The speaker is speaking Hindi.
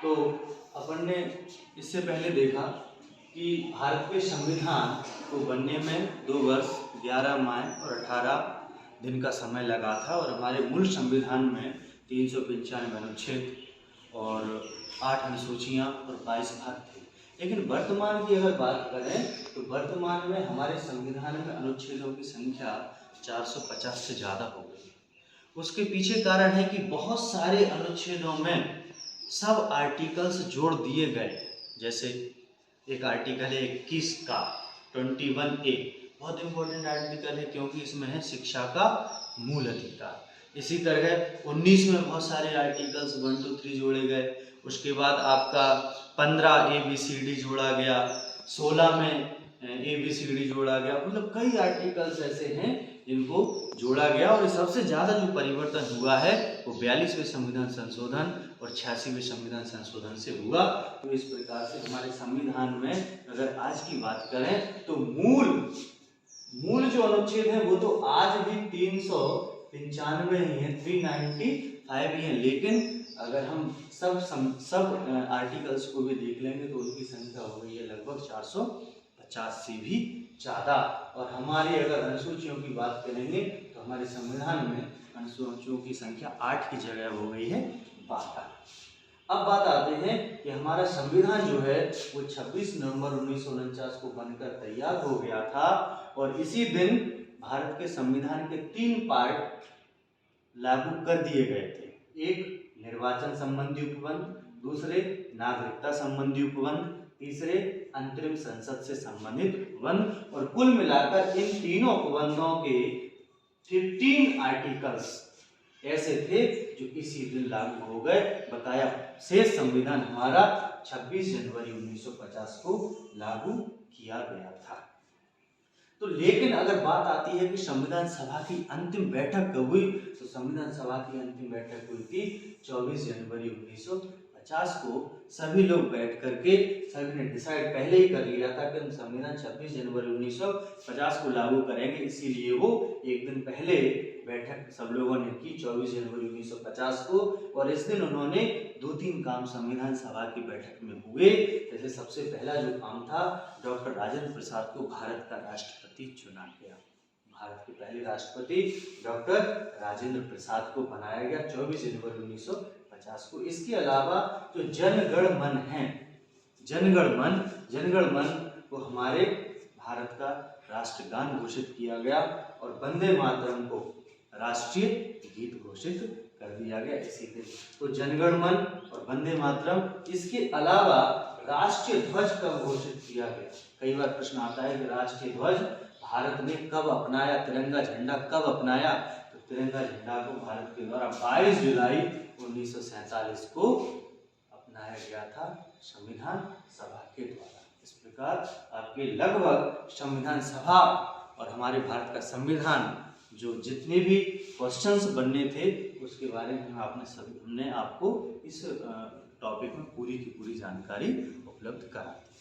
तो अपन ने इससे पहले देखा कि भारत के संविधान को बनने में 2 वर्ष 11 माह और 18 दिन का समय लगा था और हमारे मूल संविधान में 395 अनुच्छेद और 8 अनुसूचियाँ और 22 भाग थे। लेकिन वर्तमान की अगर बात करें तो वर्तमान में हमारे संविधान में अनुच्छेदों की संख्या 450 से ज़्यादा हो गई। उसके पीछे कारण है कि बहुत सारे अनुच्छेदों में सब आर्टिकल्स जोड़ दिए गए। जैसे एक आर्टिकल है 21 का 21A, बहुत इंपॉर्टेंट आर्टिकल है क्योंकि इसमें है शिक्षा का मूल अधिकार। इसी तरह 19 में बहुत सारे आर्टिकल्स 1 2 3 जोड़े गए। उसके बाद आपका 15 ABCD जोड़ा गया, 16 में ABCD जोड़ा गया, मतलब कई आर्टिकल्स ऐसे हैं जिनको जोड़ा गया। और सबसे ज़्यादा जो परिवर्तन हुआ है वो 42वें संविधान संशोधन और 86वें संविधान संशोधन से हुआ। तो इस प्रकार से हमारे संविधान में अगर आज की बात करें तो मूल जो अनुच्छेद है वो तो आज भी 395 ही है, 395 ही है। लेकिन अगर हम सब आर्टिकल्स को भी देख लेंगे तो उनकी संख्या हो गई है लगभग 450 से भी ज़्यादा। और हमारी अगर अनुसूचियों की बात करेंगे तो हमारे संविधान में अनुसूचियों की संख्या 8 की जगह हो गई है 12। अब बात आते हैं कि हमारा संविधान जो है वो 26 नवंबर 1949 को बनकर तैयार हो गया था और इसी दिन भारत के संविधान के 3 पार्ट लागू कर दिए गए थे। एक निर्वाचन संबंधी उपबंध, दूसरे नागरिकता संबंधी उपबंध, तीसरे अंतरिम संसद से संबंधित उपबंध। और कुल मिलाकर इन तीनों उपबंधों के 15 आर्टिकल्स ऐसे थे जो इसी दिन लागू हो गए। बताया शेष संविधान हमारा 26 जनवरी 1950 को लागू किया गया था। तो लेकिन अगर बात आती है कि संविधान सभा की अंतिम बैठक कब हुई, तो संविधान सभा की अंतिम बैठक हुई थी 24 जनवरी 1950 को। सभी लोग बैठ करके सभी ने डिसाइड पहले ही कर लिया था कि हम संविधान 26 जनवरी 1950 को लागू करेंगे, इसीलिए वो एक दिन पहले बैठक सब लोगों ने की 24 जनवरी 1950 को। और इस दिन उन्होंने 2-3 काम संविधान सभा की बैठक में हुए। जैसे सबसे पहला जो काम था, डॉक्टर राजेंद्र प्रसाद को भारत का राष्ट्रपति चुना गया। भारत के पहले राष्ट्रपति डॉक्टर राजेंद्र प्रसाद को बनाया गया 24 जनवरी 1950 को। इसके अलावा जो जनगण मन है, जनगण मन को हमारे भारत का राष्ट्रगान घोषित किया गया और वंदे मातरम को राष्ट्रीय गीत घोषित कर दिया गया इसी दिन। तो जनगण मन और वंदे मातरम, इसके अलावा राष्ट्रीय ध्वज कब घोषित किया गया? कई बार प्रश्न आता है कि राष्ट्रीय ध्वज भारत ने कब अपनाया, तिरंगा झंडा कब अपनाया? तो तिरंगा झंडा को भारत के द्वारा 22 जुलाई 1947 को अपनाया गया था संविधान सभा के द्वारा। इस प्रकार आपके लगभग संविधान सभा और हमारे भारत का संविधान जो जितने भी क्वेश्चंस बनने थे उसके बारे में हमने आपको इस टॉपिक में पूरी की पूरी जानकारी उपलब्ध करा दी।